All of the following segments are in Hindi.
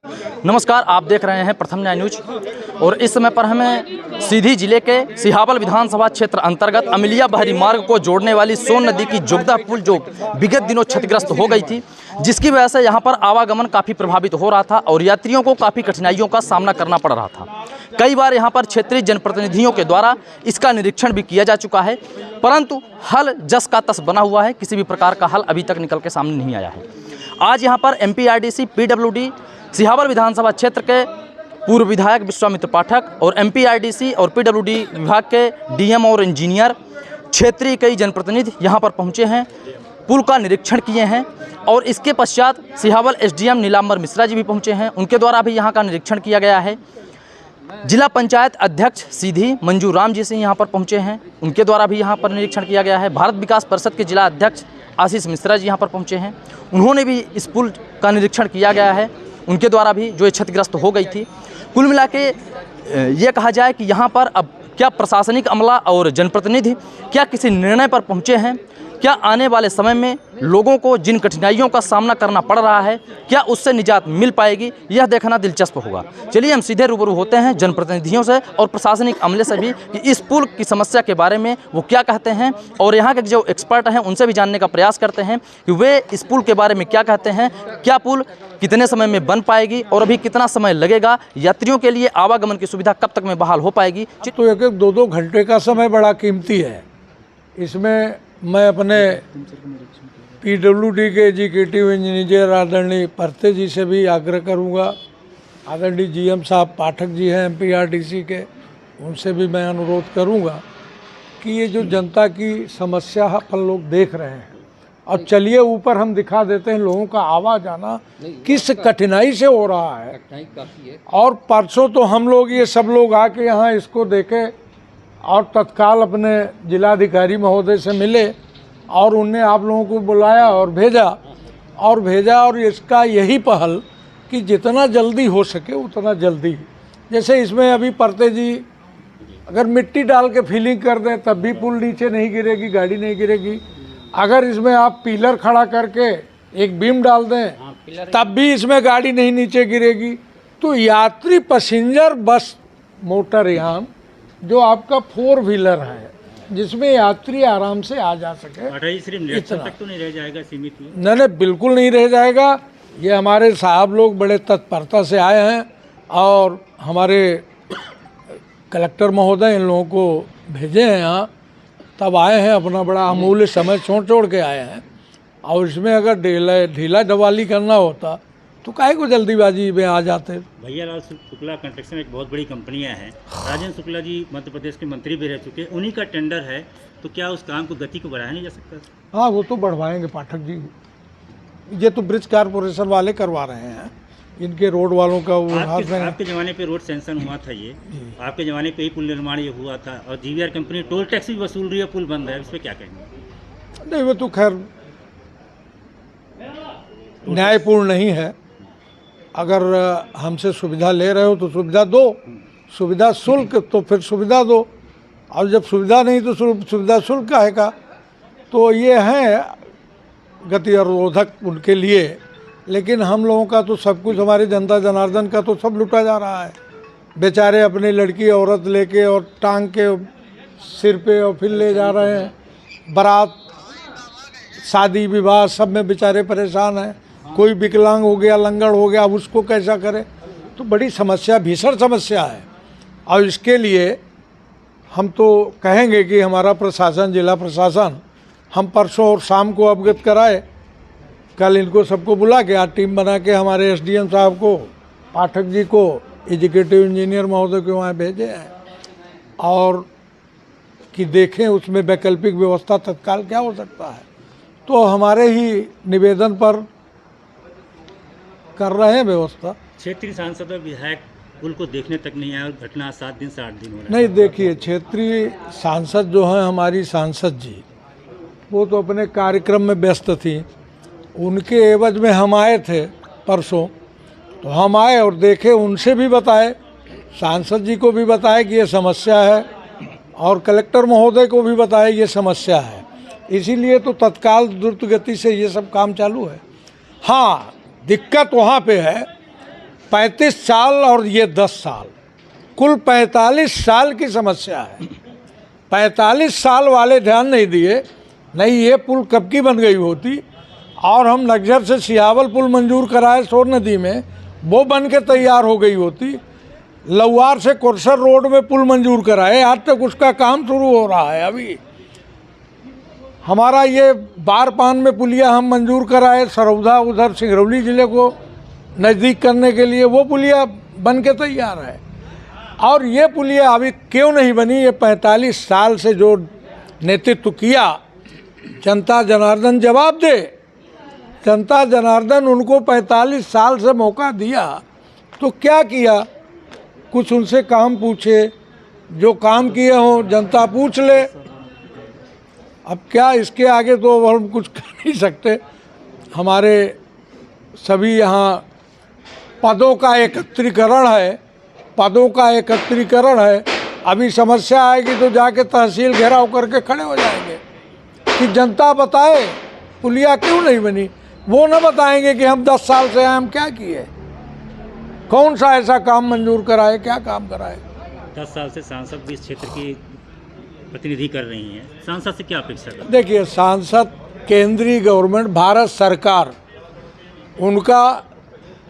नमस्कार, आप देख रहे हैं प्रथम न्याय न्यूज और इस समय पर हमें सीधी जिले के सिहावल विधानसभा क्षेत्र अंतर्गत अमिलिया बहरी मार्ग को जोड़ने वाली सोन नदी की जोगदा पुल जो विगत दिनों क्षतिग्रस्त हो गई थी, जिसकी वजह से यहां पर आवागमन काफ़ी प्रभावित हो रहा था और यात्रियों को काफ़ी कठिनाइयों का सामना करना पड़ रहा था। कई बार यहां पर क्षेत्रीय जनप्रतिनिधियों के द्वारा इसका निरीक्षण भी किया जा चुका है, परंतु हल जस का तस बना हुआ है, किसी भी प्रकार का हल अभी तक निकल के सामने नहीं आया है। आज यहाँ पर MPRDC PWD सिहावल विधानसभा क्षेत्र के पूर्व विधायक विश्वामित्र पाठक और MPRDC और PWD विभाग के DM और इंजीनियर, क्षेत्रीय कई जनप्रतिनिधि यहाँ पर पहुँचे हैं, पुल का निरीक्षण किए हैं और इसके पश्चात सिहावल SDM नीलांबर मिश्रा जी भी पहुँचे हैं, उनके द्वारा भी यहाँ का निरीक्षण किया गया है। जिला पंचायत अध्यक्ष सीधी मंजू राम जी से यहाँ पर पहुँचे हैं, उनके द्वारा भी यहाँ पर निरीक्षण किया गया है। भारत विकास परिषद के जिला अध्यक्ष आशीष मिश्रा जी यहाँ पर पहुँचे हैं, उन्होंने भी इस पुल का निरीक्षण किया गया है, उनके द्वारा भी जो क्षतिग्रस्त हो गई थी। कुल मिला के ये कहा जाए कि यहाँ पर अब क्या प्रशासनिक अमला और जनप्रतिनिधि क्या किसी निर्णय पर पहुँचे हैं, क्या आने वाले समय में लोगों को जिन कठिनाइयों का सामना करना पड़ रहा है क्या उससे निजात मिल पाएगी, यह देखना दिलचस्प होगा। चलिए हम सीधे रूबरू होते हैं जनप्रतिनिधियों से और प्रशासनिक अमले से भी कि इस पुल की समस्या के बारे में वो क्या कहते हैं और यहाँ के जो एक्सपर्ट हैं उनसे भी जानने का प्रयास करते हैं कि वे इस पुल के बारे में क्या कहते हैं, क्या पुल कितने समय में बन पाएगी और अभी कितना समय लगेगा, यात्रियों के लिए आवागमन की सुविधा कब तक में बहाल हो पाएगी। तो एक एक दो घंटे का समय बड़ा कीमती है। इसमें मैं अपने PWD के एग्जीक्यूटिव इंजीनियर आदरणीय परते जी से भी आग्रह करूंगा, आदरणीय GM साहब पाठक जी हैं MPRDC के, उनसे भी मैं अनुरोध करूंगा कि ये जो जनता की समस्या अपन लोग देख रहे हैं और चलिए ऊपर हम दिखा देते हैं लोगों का आवा जाना किस कठिनाई से हो रहा है। और परसों तो हम लोग ये सब लोग आके यहाँ इसको देखे और तत्काल अपने जिलाधिकारी महोदय से मिले और उनने आप लोगों को बुलाया और भेजा और इसका यही पहल कि जितना जल्दी हो सके उतना जल्दी, जैसे इसमें अभी परते जी अगर मिट्टी डाल के फिलिंग कर दें तब भी पुल नीचे नहीं गिरेगी, गाड़ी नहीं गिरेगी। अगर इसमें आप पिलर खड़ा करके एक बीम डाल दें तब भी इसमें गाड़ी नहीं नीचे गिरेगी। तो यात्री पैसेंजर बस मोटरयान जो आपका 4 व्हीलर है जिसमें यात्री आराम से आ जा सके, सिर्फ तक तो नहीं रह जाएगा सीमित? नहीं, बिल्कुल नहीं रह जाएगा। ये हमारे साहब लोग बड़े तत्परता से आए हैं और हमारे कलेक्टर महोदय इन लोगों को भेजे हैं यहाँ, तब आए हैं, अपना बड़ा अमूल्य समय छोड़ के आए हैं। और इसमें अगर ढीला ढवाली करना होता तो काहे को जल्दीबाजी में आ जाते। भैया लाल शुक्ला कंस्ट्रक्शन एक बहुत बड़ी कंपनियां हैं, राजेंद्र शुक्ला जी मध्य प्रदेश के मंत्री भी रह चुके, उन्हीं का टेंडर है, तो क्या उस काम को गति को बढ़ाया नहीं जा सकता? हाँ, वो तो बढ़वाएंगे पाठक जी, ये तो ब्रिज कारपोरेशन वाले करवा रहे हैं, इनके रोड वालों का वो आपके ज़माने पे रोड सेंक्शन हुआ था, ये आपके ज़माने पे ही पुल निर्माण ये हुआ था और GVR कंपनी टोल टैक्स भी वसूल रही है, पुल बंद है, इस पर क्या कहेंगे? नहीं, वो तो खैर न्यायपूर्ण नहीं है। अगर हमसे सुविधा ले रहे हो तो सुविधा दो, सुविधा शुल्क तो फिर सुविधा दो, और जब सुविधा नहीं तो सुविधा शुल्क काहे का। तो ये है गति अवरोधक उनके लिए, लेकिन हम लोगों का तो सब कुछ, हमारे जनता जनार्दन का तो सब लुटा जा रहा है। बेचारे अपनी लड़की औरत लेके और टांग के सिर पे और फिर ले जा रहे हैं, बारात शादी विवाह सब में बेचारे परेशान हैं। कोई विकलांग हो गया, लंगड़ हो गया, अब उसको कैसा करे। तो बड़ी समस्या, भीषण समस्या है। और इसके लिए हम तो कहेंगे कि हमारा प्रशासन, जिला प्रशासन, हम परसों और शाम को अवगत कराए, कल इनको सबको बुला के आज टीम बना के हमारे SDM साहब को, पाठक जी को, एग्जीक्यूटिव इंजीनियर महोदय को वहाँ भेजे हैं और कि देखें उसमें वैकल्पिक व्यवस्था तत्काल क्या हो सकता है। तो हमारे ही निवेदन पर कर रहे हैं व्यवस्था। क्षेत्रीय सांसद और विधायक पुल को देखने तक नहीं आए और घटना 7 दिन से 8 दिन हो रहा है। नहीं, देखिए, क्षेत्रीय सांसद जो हैं हमारी सांसद जी, वो तो अपने कार्यक्रम में व्यस्त थी, उनके एवज में हम आए थे परसों, तो हम आए और देखे, उनसे भी बताए, सांसद जी को भी बताए कि ये समस्या है और कलेक्टर महोदय को भी बताए ये समस्या है। इसीलिए तो तत्काल द्रुत गति से ये सब काम चालू है। हाँ, दिक्कत वहाँ पे है 35 साल और ये 10 साल, कुल 45 साल की समस्या है। 45 साल वाले ध्यान नहीं दिए, नहीं ये पुल कब की बन गई होती। और हम नक्सर से सिहावल पुल मंजूर कराए सोन नदी में, वो बन के तैयार हो गई होती। लौवार से कुरसर रोड में पुल मंजूर कराए, आज तक उसका काम शुरू हो रहा है। अभी हमारा ये बारपान में पुलिया हम मंजूर कराए, सरौधा उधर सिंगरौली ज़िले को नज़दीक करने के लिए, वो पुलिया बन के तैयार है। और ये पुलिया अभी क्यों नहीं बनी, ये 45 साल से जो नेतृत्व किया, जनता जनार्दन जवाब दे। जनता जनार्दन उनको 45 साल से मौका दिया तो क्या किया, कुछ उनसे काम पूछे, जो काम किए हों जनता पूछ ले। अब क्या इसके आगे तो हम कुछ कर नहीं सकते। हमारे सभी यहाँ पदों का एकत्रीकरण है, पदों का एकत्रीकरण है। अभी समस्या आएगी तो जाके तहसील घेराव करके खड़े हो जाएंगे कि जनता बताए पुलिया क्यों नहीं बनी। वो न बताएंगे कि हम 10 साल से हम क्या किए, कौन सा ऐसा काम मंजूर कराए, क्या काम कराए। 10 साल से सांसद भी इस क्षेत्र की प्रतिनिधि कर रही हैं, सांसद से क्या अपेक्षा करते हैं? देखिए, सांसद केंद्रीय गवर्नमेंट, भारत सरकार, उनका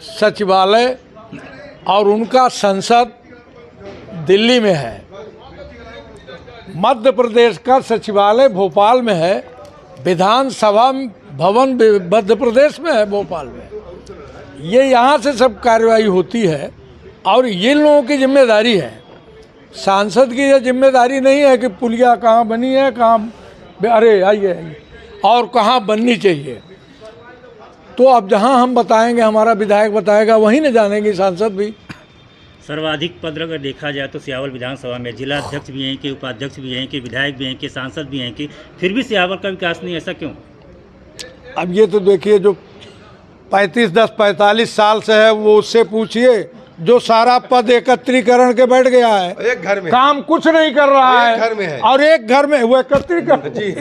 सचिवालय और उनका संसद दिल्ली में है। मध्य प्रदेश का सचिवालय भोपाल में है, विधानसभा भवन मध्य प्रदेश में है, भोपाल में। ये यहाँ से सब कार्रवाई होती है और ये लोगों की जिम्मेदारी है। सांसद की यह जिम्मेदारी नहीं है कि पुलिया कहाँ बनी है, कहाँ अरे आइए और कहाँ बननी चाहिए। तो अब जहाँ हम बताएंगे, हमारा विधायक बताएगा, वहीं न जानेंगे सांसद भी। सर्वाधिक पद अगर देखा जाए तो सिहावल विधानसभा में जिला अध्यक्ष भी हैं कि उपाध्यक्ष भी हैं कि विधायक भी हैं कि सांसद भी हैं कि फिर भी सिहावल का विकास नहीं, ऐसा क्यों? अब ये तो देखिए, जो 45 साल से है वो उससे पूछिए, जो सारा पद एकत्रीकरण के बैठ गया है, एक घर में काम कुछ नहीं कर रहा है, घर में है। और एक घर में वो एकत्रीकरण जी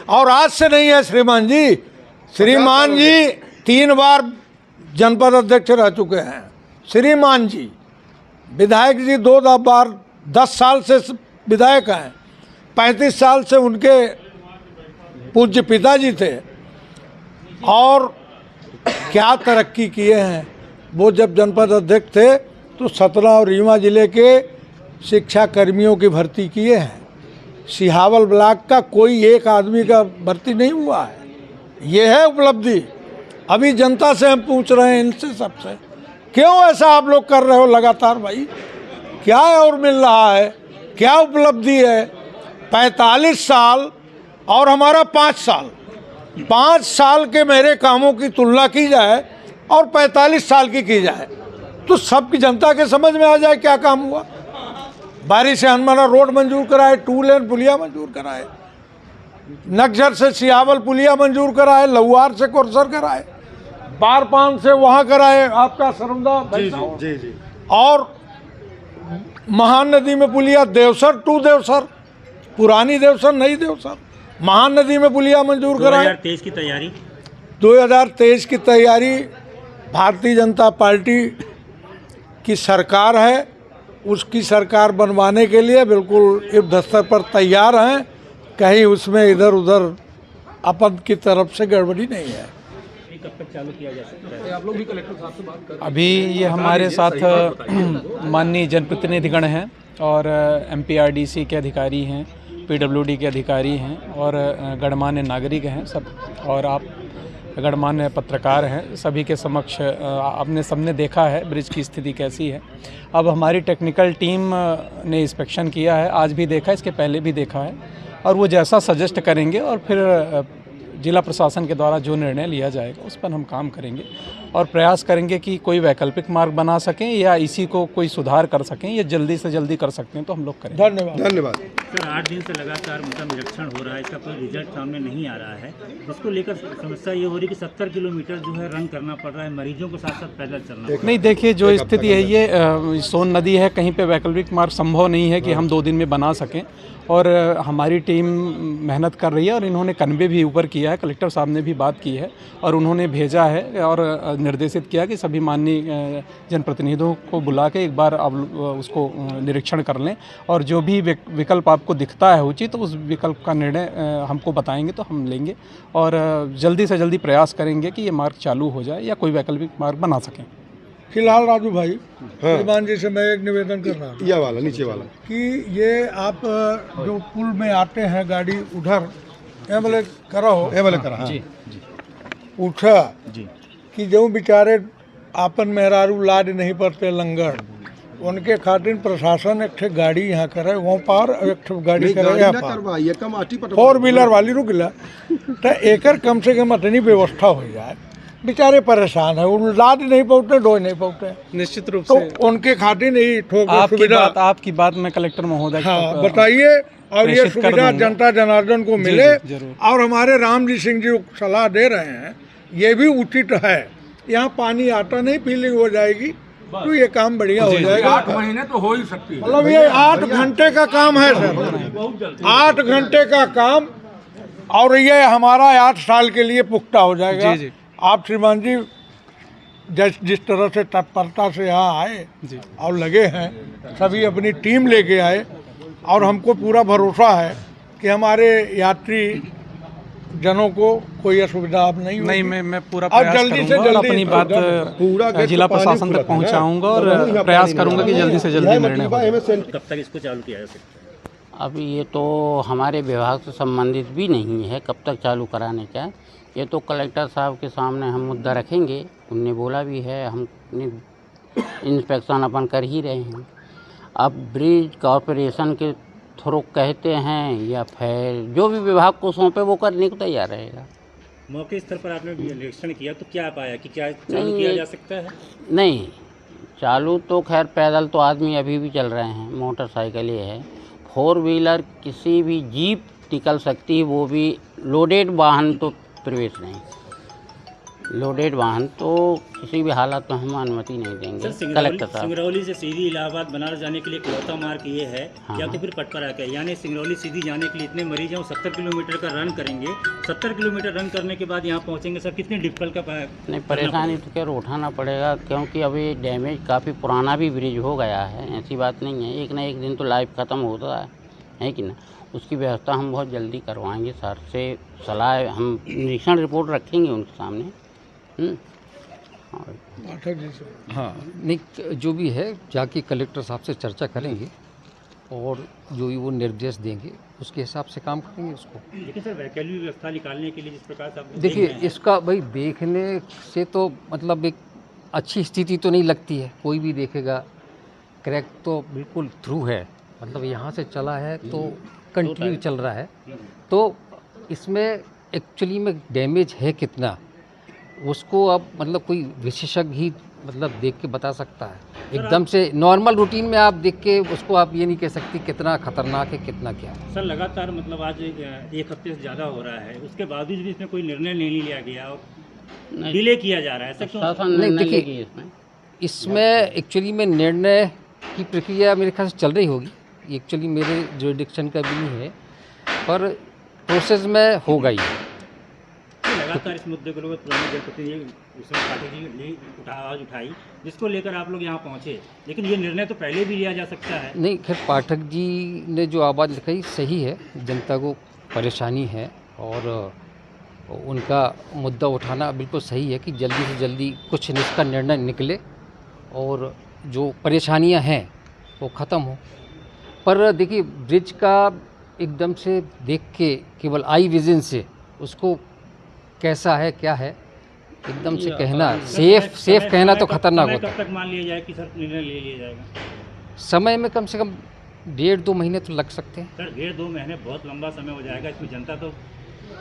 और आज से नहीं है श्रीमान जी। श्रीमान जी 3 बार जनपद अध्यक्ष रह चुके हैं, श्रीमान जी। विधायक जी 2 बार 10 साल से विधायक हैं, 35 साल से उनके पूज्य पिताजी थे। और क्या तरक्की किए हैं। वो जब जनपद अध्यक्ष थे तो सतना और रीवा जिले के शिक्षा कर्मियों की भर्ती किए हैं। सिहावल ब्लॉक का कोई एक आदमी का भर्ती नहीं हुआ है, ये है उपलब्धि। अभी जनता से हम पूछ रहे हैं, इनसे सबसे, क्यों ऐसा आप लोग कर रहे हो लगातार भाई, क्या और मिल रहा है, क्या उपलब्धि है। 45 साल और हमारा 5 साल, 5 साल के मेरे कामों की तुलना की जाए और 45 साल की जाए तो सबकी जनता के समझ में आ जाए क्या काम हुआ। बारिश से हनुमाना रोड मंजूर कराए, 2 लेन पुलिया मंजूर कराए, नक्सर से सिहावल पुलिया मंजूर कराए, लौवार से कुरसर कराए, बारपान से वहाँ कराए आपका सरौदा जी। और महानदी में पुलिया, देवसर टू देवसर, पुरानी देवसर नई देवसर, महानदी में पुलिया मंजूर कराए। 2023 की तैयारी, 2023 की तैयारी भारतीय जनता पार्टी की सरकार है, उसकी सरकार बनवाने के लिए बिल्कुल युद्ध स्तर पर तैयार हैं। कहीं उसमें इधर उधर अपन की तरफ से गड़बड़ी नहीं है। कब तक चालू किया जा सकता है? आप लोग भी कलेक्टर साहब से बात कर। अभी ये हमारे साथ माननीय जनप्रतिनिधिगण हैं और MPRDC के अधिकारी हैं, PWD के अधिकारी हैं और गणमान्य नागरिक हैं सब, और आप गणमान्य पत्रकार हैं। सभी के समक्ष आपने सबने देखा है ब्रिज की स्थिति कैसी है। अब हमारी टेक्निकल टीम ने इंस्पेक्शन किया है, आज भी देखा, इसके पहले भी देखा है, और वो जैसा सजेस्ट करेंगे और फिर जिला प्रशासन के द्वारा जो निर्णय लिया जाएगा उस पर हम काम करेंगे और प्रयास करेंगे कि कोई वैकल्पिक मार्ग बना सकें या इसी को कोई सुधार कर सकें, या जल्दी से जल्दी कर सकते हैं तो हम लोग करें। धन्यवाद। सर 8 दिन से लगातार उनका निरीक्षण हो रहा है, इसका कोई रिजल्ट सामने नहीं आ रहा है, इसको लेकर समस्या ये हो रही है कि 70 किलोमीटर जो है रन करना पड़ रहा है, मरीजों के साथ साथ पैदल चलना पड़ रहा है। नहीं, देखिए जो स्थिति है ये सोन नदी है, कहीं पे वैकल्पिक मार्ग संभव नहीं है कि हम 2 दिन में बना सकें, और हमारी टीम मेहनत कर रही है और इन्होंने कन्वे भी ऊपर किया किया है, कलेक्टर साहब ने भी बात की है और उन्होंने भेजा है और निर्देशित किया कि सभी माननीय जनप्रतिनिधियों को बुला के एक बार आप उसको निरीक्षण कर लें और जो भी विकल्प आपको दिखता है उचित, तो उस विकल्प का निर्णय हमको बताएंगे तो हम लेंगे और जल्दी से जल्दी प्रयास करेंगे कि ये मार्ग चालू हो जाए या कोई वैकल्पिक मार्ग बना सकें। फिलहाल राजू भाई, श्रीमान जी से मैं एक निवेदन कर रहा हूँ, यह वाला नीचे वाला, कि ये आप जो पुल में आते हैं गाड़ी उधर एमएलए करो ये वाले करा। हाँ। पूछा कि जो बेचारे आपन मेहरारू लाद नहीं पड़ते लंगर, उनके खातिर प्रशासन एक ठे गाड़ी यहाँ करे वहाँ पार, एक ठे गाड़ी करे यहाँ पार, 4 व्हीलर वाली रुकला, तो एकर कम से कम इतनी व्यवस्था हो जाए। बेचारे परेशान है, वो लाद नहीं पहुँचते, ढोए नहीं पहुँचते, निश्चित रूप तो से उनके खातिर नहीं ठोक आपकी बात मैं कलेक्टर महोदय हाँ बताइए, और ये सुविधा जनता जनार्दन को मिले। और हमारे राम जी सिंह जी सलाह दे रहे हैं, ये भी उचित है, यहाँ पानी आता नहीं, फीलिंग हो जाएगी तो ये काम बढ़िया हो जाएगा। 8 महीने तो हो ही सकती है। मतलब ये 8 घंटे का काम है सर, 8 घंटे का काम, और ये हमारा 8 साल के लिए पुख्ता हो जाएगा। आप श्रीमान जी जिस तरह से तत्परता से यहाँ आए और लगे हैं, सभी अपनी टीम लेके आए, और हमको पूरा भरोसा है कि हमारे यात्री जनों को कोई असुविधा अब नहीं होगी। नहीं, मैं पूरा और प्रयास जल्दी से करूंगा और जल्दी अपनी बात जिला प्रशासन तक पहुंचाऊंगा और प्रयास करूंगा कि जल्दी से जल्दी निर्णय हो। कब तक इसको चालू किया जा सकता है? अभी ये तो हमारे विभाग से संबंधित भी नहीं है कब तक चालू कराने का। ये तो कलेक्टर साहब के सामने हम मुद्दा रखेंगे, उनने बोला भी है, हम इंस्पेक्शन अपन कर ही रहे हैं। अब ब्रिज कॉरपोरेशन के थ्रू कहते हैं या फिर जो भी विभाग को सौंपे वो करने को तैयार रहेगा। मौके स्तर पर आपने निरीक्षण किया तो क्या पाया कि क्या चालू किया जा सकता है? नहीं, चालू तो खैर पैदल तो आदमी अभी भी चल रहे हैं, मोटरसाइकिल ये है, 4 व्हीलर किसी भी जीप निकल सकती है, वो भी लोडेड वाहन तो प्रवेश नहीं, लोडेड वाहन तो किसी भी हालत में हम अनुमति नहीं देंगे। कलेक्टर साहब, सिंगरौली से सीधी इलाहाबाद बनारस जाने के लिए इकलौता मार्ग ये है, या तो फिर पटपरा का, यानी सिंगरौली सीधी जाने के लिए इतने मरीज हैं 70 किलोमीटर का रन करेंगे। 70 किलोमीटर रन करने के बाद यहाँ पहुँचेंगे सर, कितनी डिफिकल्ट का नहीं परेशानी तो क्या उठाना पड़ेगा, क्योंकि अभी डैमेज काफ़ी पुराना भी ब्रिज हो गया है, ऐसी बात नहीं है, एक ना एक दिन तो लाइफ ख़त्म होता है कि ना। उसकी व्यवस्था हम बहुत जल्दी करवाएंगे, सर से सलाह, हम निरीक्षण रिपोर्ट रखेंगे उनके सामने। हाँ, नहीं जो भी है जाके कलेक्टर साहब से चर्चा करेंगे और जो भी वो निर्देश देंगे उसके हिसाब से काम करेंगे उसको। लेकिन सर वैकल्पिक व्यवस्था निकालने के लिए जिस प्रकार से आप देखिए, इसका भाई देखने से तो मतलब एक अच्छी स्थिति तो नहीं लगती है, कोई भी देखेगा क्रैक तो बिल्कुल थ्रू है, मतलब यहाँ से चला है तो कंटिन्यू चल रहा है, तो इसमें एक्चुअली में डैमेज है कितना उसको अब मतलब कोई विशेषज्ञ ही मतलब देख के बता सकता है। एकदम से नॉर्मल रूटीन में आप देख के उसको आप ये नहीं कह सकते कितना खतरनाक है कितना क्या है। सर लगातार मतलब आज 1 हफ्ते से ज़्यादा हो रहा है, उसके बावजूद भी इसमें कोई निर्णय नहीं लिया गया और डिले किया जा रहा है, ऐसा क्यों? नहीं देखिए, इसमें एक्चुअली में निर्णय की प्रक्रिया मेरे ख्याल से चल रही होगी, एक्चुअली मेरे जुरिडिक्शन का भी नहीं है, पर प्रोसेस में होगा ही। लगातार इस मुद्दे को लोग पुराने जनप्रतिनिधि उसमें पाठक जी ने आवाज़ उठाई, जिसको लेकर आप लोग यहाँ पहुँचे, लेकिन ये निर्णय तो पहले भी लिया जा सकता है। नहीं, खैर पाठक जी ने जो आवाज़ लिखाई सही है, जनता को परेशानी है और उनका मुद्दा उठाना बिल्कुल सही है कि जल्दी से जल्दी कुछ इसका निर्णय निकले और जो परेशानियां हैं वो ख़त्म हो। पर देखिए, ब्रिज का एकदम से देख के केवल आई विजन से उसको कैसा है क्या है एकदम से कहना, सेफ कहना तो खतरनाक होता है। कब तक मान लिया जाए कि सर निर्णय ले लिया जाएगा? समय में कम से कम 1.5-2 महीने तो लग सकते हैं। सर 1.5-2 महीने बहुत लंबा समय हो जाएगा, इसमें जनता तो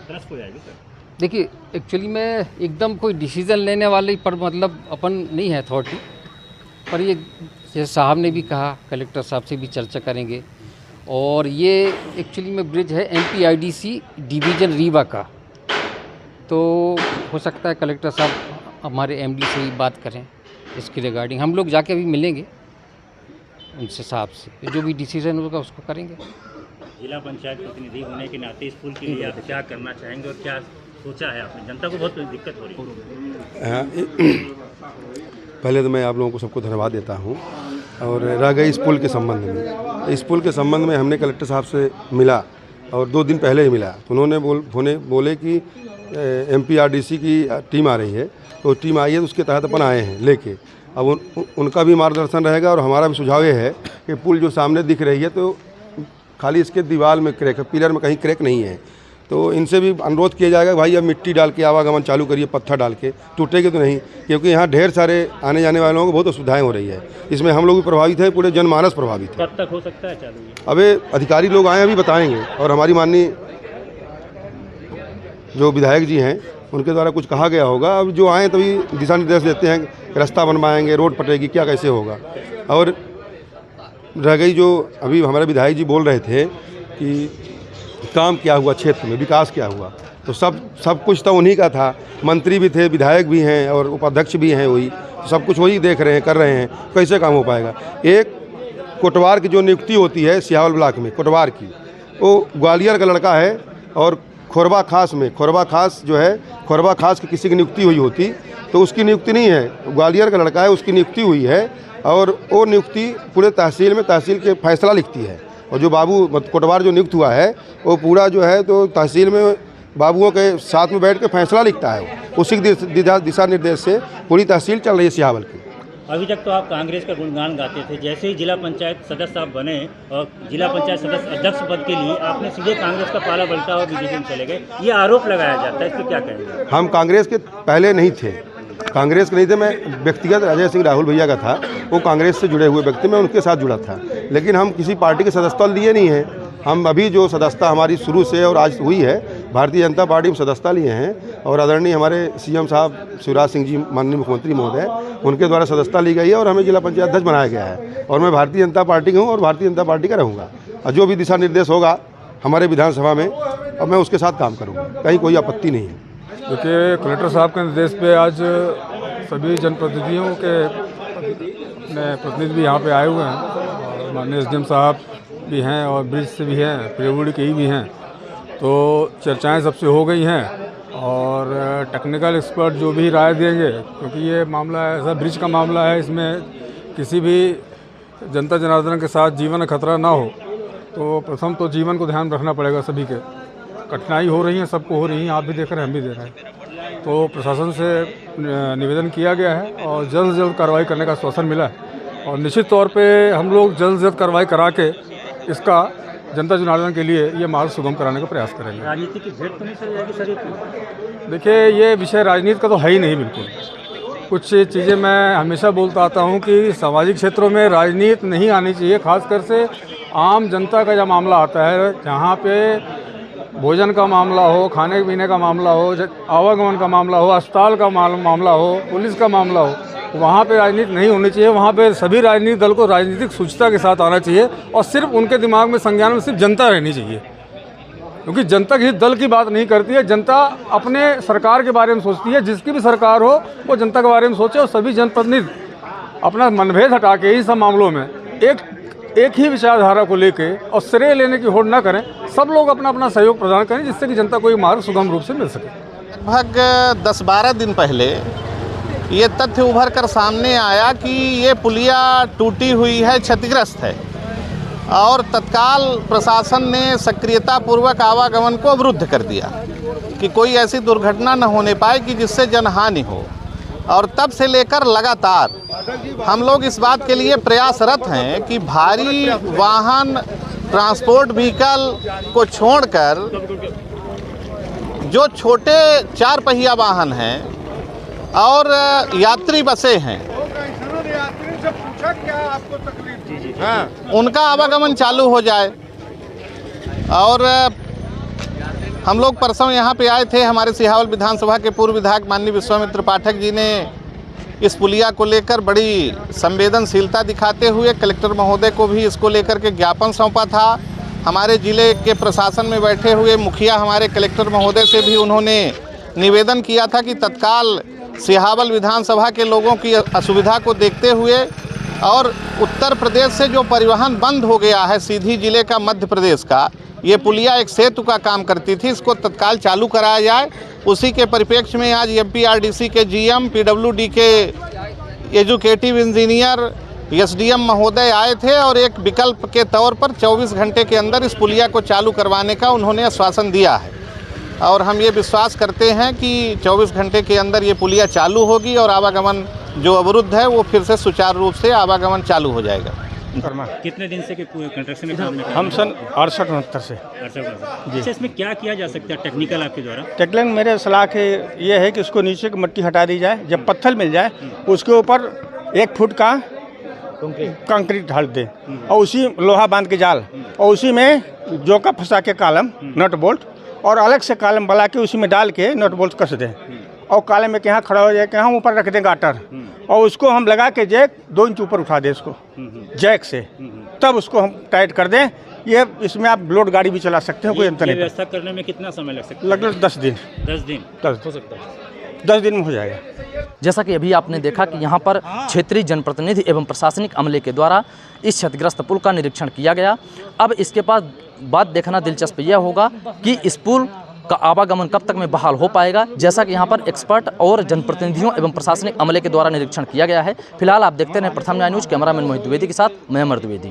त्रस्त हो जाएगी सर। देखिए, एक्चुअली में एकदम कोई डिसीज़न लेने वाले पर मतलब अपन नहीं है अथॉरिटी, पर ये जैसे साहब ने भी कहा, कलेक्टर साहब से भी चर्चा करेंगे। और ये एक्चुअली में ब्रिज है MPIDC डिवीज़न रीवा का, तो हो सकता है कलेक्टर साहब हमारे MD से ही बात करें इसके रिगार्डिंग। हम लोग जाके अभी मिलेंगे उनसे, साहब से, जो भी डिसीजन होगा उसको करेंगे। जिला पंचायत प्रतिनिधि होने के नाते इस पुल के लिए आप क्या करना चाहेंगे और क्या सोचा है आपने? जनता को बहुत दिक्कत हो रही है। हाँ, पहले तो मैं आप लोगों को सबको धन्यवाद देता हूँ। और रह गई इस पुल के संबंध में, इस पुल के संबंध में हमने कलेक्टर साहब से मिला और 2 दिन पहले ही मिला। उन्होंने बोले कि MPRDC की टीम आ रही है, तो टीम आई है, तो उसके तहत अपन आए हैं लेके। अब उनका भी मार्गदर्शन रहेगा और हमारा भी सुझाव ये है कि पुल जो सामने दिख रही है तो खाली इसके दीवार में क्रैक है, पिलर में कहीं क्रैक नहीं है। तो इनसे भी अनुरोध किया जाएगा भाई अब मिट्टी डाल के आवागमन चालू करिए, पत्थर डाल के, टूटेगी तो नहीं, क्योंकि यहाँ ढेर सारे आने जाने वालों को बहुत असुविधाएं हो रही है। इसमें हम लोग भी प्रभावित हैं, पूरे जनमानस प्रभावित है। कब तक हो सकता है चालू? अबे अधिकारी लोग आए अभी बताएंगे, और हमारी माननीय जो विधायक जी हैं उनके द्वारा कुछ कहा गया होगा। अब जो आए तभी दिशा निर्देश देते हैं, रास्ता बनवाएंगे, रोड पटेगी, क्या कैसे होगा। और रह गई जो अभी हमारे विधायक जी बोल रहे थे कि काम क्या हुआ क्षेत्र में, विकास क्या हुआ, तो सब कुछ तो उन्हीं का था। मंत्री भी थे, विधायक भी हैं और उपाध्यक्ष भी हैं, वही सब कुछ वही देख रहे हैं, कर रहे हैं। कैसे काम हो पाएगा? एक कोटवार की जो नियुक्ति होती है सिहावल ब्लॉक में, कोटवार की, वो ग्वालियर का लड़का है। और खोरबा खास में, खोरबा खास जो है, खोरबा खास की किसी की नियुक्ति हुई होती तो उसकी नियुक्ति नहीं है, ग्वालियर का लड़का है, उसकी नियुक्ति हुई है। और वो नियुक्ति पूरे तहसील में तहसील के फैसला लिखती है। और जो बाबू कोटवार जो नियुक्त हुआ है वो पूरा जो है तो तहसील में बाबुओं के साथ में बैठ के फैसला लिखता है। उसी दिशा निर्देश से पूरी तहसील चल रही है सिहावल की। अभी तक तो आप कांग्रेस का गुणगान गाते थे, जैसे ही जिला पंचायत सदस्य आप बने और जिला पंचायत सदस्य अध्यक्ष पद के लिए आपने सीधे कांग्रेस का पाला पलटा और बीजेपी में चले गए, ये आरोप लगाया जाता है, इस पर क्या कहेंगे? हम कांग्रेस के पहले नहीं थे, कांग्रेस के नहीं थे। मैं व्यक्तिगत अजय सिंह राहुल भैया का था, वो कांग्रेस से जुड़े हुए व्यक्ति, मैं उनके साथ जुड़ा था। लेकिन हम किसी पार्टी की सदस्यता लिए नहीं हैं। हम अभी जो सदस्यता हमारी शुरू से और आज हुई है, भारतीय जनता पार्टी में सदस्यता लिए हैं। और आदरणीय हमारे CM साहब शिवराज सिंह जी, माननीय मुख्यमंत्री महोदय, उनके द्वारा सदस्यता ली गई है और हमें जिला पंचायत अध्यक्ष बनाया गया है। और मैं भारतीय जनता पार्टी का हूँ और भारतीय जनता पार्टी का रहूँगा। और जो भी दिशा निर्देश होगा हमारे विधानसभा में, और मैं उसके साथ काम करूँगा, कहीं कोई आपत्ति नहीं है। देखिए, कलेक्टर साहब के निर्देश पे आज सभी जनप्रतिनिधियों के प्रतिनिधि भी यहाँ पे आए हुए हैं। माननीय SDM साहब भी हैं और ब्रिज से भी हैं, PWD के भी हैं। तो चर्चाएं सबसे हो गई हैं और टेक्निकल एक्सपर्ट जो भी राय देंगे, क्योंकि ये मामला ऐसा ब्रिज का मामला है, इसमें किसी भी जनता जनार्दन के साथ जीवन खतरा ना हो, तो प्रथम तो जीवन को ध्यान रखना पड़ेगा। सभी के कठिनाई हो रही है, सबको हो रही है, आप भी देख रहे हैं, हम भी देख रहे हैं। तो प्रशासन से निवेदन किया गया है और जल्द से जल्द कार्रवाई करने का आश्वासन मिला है। और निश्चित तौर पे हम लोग जल्द से जल्द कार्रवाई करा के इसका जनता जनार्दन के लिए ये मार्ग सुगम कराने का प्रयास करेंगे। राजनीति की भेंट तो नहीं सर जाएगी सर? देखिए, ये विषय राजनीति का तो है ही नहीं बिल्कुल। कुछ चीज़ें मैं हमेशा बोलता आता हूँ कि सामाजिक क्षेत्रों में राजनीति नहीं आनी चाहिए। खासकर से आम जनता का जब मामला आता है, जहाँ पे भोजन का मामला हो, खाने पीने का मामला हो, आवागमन का मामला हो, अस्पताल का मामला हो, पुलिस का मामला हो, वहाँ पे राजनीति नहीं होनी चाहिए। वहाँ पे सभी राजनीतिक दल को राजनीतिक सूचिता के साथ आना चाहिए और सिर्फ उनके दिमाग में संज्ञान में सिर्फ जनता रहनी चाहिए, क्योंकि जनता किसी दल की बात नहीं करती है। जनता अपने सरकार के बारे में सोचती है। जिसकी भी सरकार हो वो जनता के बारे में सोचे और सभी जनप्रतिनिधि अपना मनभेद हटा के ही सब मामलों में एक ही विचारधारा को लेके और श्रेय लेने की होड़ ना करें। सब लोग अपना अपना सहयोग प्रदान करें, जिससे कि जनता को एक मार्ग सुगम रूप से मिल सके। लगभग 10-12 दिन पहले ये तथ्य उभर कर सामने आया कि ये पुलिया टूटी हुई है, क्षतिग्रस्त है, और तत्काल प्रशासन ने सक्रियतापूर्वक आवागमन को अवरुद्ध कर दिया कि कोई ऐसी दुर्घटना न होने पाए कि जिससे जनहानि हो। और तब से लेकर लगातार हम लोग इस बात के लिए प्रयासरत हैं कि भारी वाहन ट्रांसपोर्ट व्हीकल को छोड़कर जो छोटे 4 पहिया वाहन हैं और यात्री बसें हैं, उनका आवागमन चालू हो जाए। और हम लोग परसों यहाँ पे आए थे, हमारे सिहावल विधानसभा के पूर्व विधायक माननीय विश्वामित्र पाठक जी ने इस पुलिया को लेकर बड़ी संवेदनशीलता दिखाते हुए कलेक्टर महोदय को भी इसको लेकर के ज्ञापन सौंपा था। हमारे ज़िले के प्रशासन में बैठे हुए मुखिया हमारे कलेक्टर महोदय से भी उन्होंने निवेदन किया था कि तत्काल सिहावल विधानसभा के लोगों की असुविधा को देखते हुए और उत्तर प्रदेश से जो परिवहन बंद हो गया है, सीधी जिले का मध्य प्रदेश का, ये पुलिया एक सेतु का काम करती थी, इसको तत्काल चालू कराया जाए। उसी के परिप्रेक्ष्य में आज MPRDC के GM, PWD के एजुकेटिव इंजीनियर, SDM महोदय आए थे और एक विकल्प के तौर पर 24 घंटे के अंदर इस पुलिया को चालू करवाने का उन्होंने आश्वासन दिया है। और हम ये विश्वास करते हैं कि 24 घंटे के अंदर ये पुलिया चालू होगी और आवागमन जो अवरुद्ध है वो फिर से सुचारू रूप से आवागमन चालू हो जाएगा। कितने दिन से कंस्ट्रक्शन में काम में हम सन 68-69 से। अच्छा, इसमें क्या किया जा सकता है टेक्निकल आपके द्वारा? टेक्निकल मेरे सलाह के ये है कि उसको नीचे की मिट्टी हटा दी जाए, जब पत्थर मिल जाए उसके ऊपर 1 फुट का कंक्रीट ढाल दे और उसी लोहा बांध के जाल और उसी में जोका फंसा के कॉलम नट बोल्ट और अलग से कॉलम बना के उसी में डाल के नट बोल्ट कस दें और कॉलम में यहाँ खड़ा हो जाए, यहाँ ऊपर रख दें गाटर और उसको हम लगा के जैक 2 इंच ऊपर उठा दें इसको जैक से, तब उसको हम टाइट कर दें। ये इसमें आप लोड गाड़ी भी चला सकते हैं, कोई अंतर नहीं। व्यवस्था करने में कितना समय लग सकता है? लगभग 10 दिन। 10 दिन हो सकता है? 10 दिन में हो जाएगा। जैसा कि अभी आपने देखा कि यहाँ पर क्षेत्रीय जनप्रतिनिधि एवं प्रशासनिक अमले के द्वारा इस क्षतिग्रस्त पुल का निरीक्षण किया गया। अब इसके बाद देखना दिलचस्प यह होगा कि इस पुल का आवागमन कब तक में बहाल हो पाएगा, जैसा कि यहाँ पर एक्सपर्ट और जनप्रतिनिधियों एवं प्रशासनिक अमले के द्वारा निरीक्षण किया गया है। फिलहाल आप देखते रहे प्रथम न्याय न्यूज़। कैमरामैन मोहित द्विवेदी के साथ मैं अमर द्विवेदी।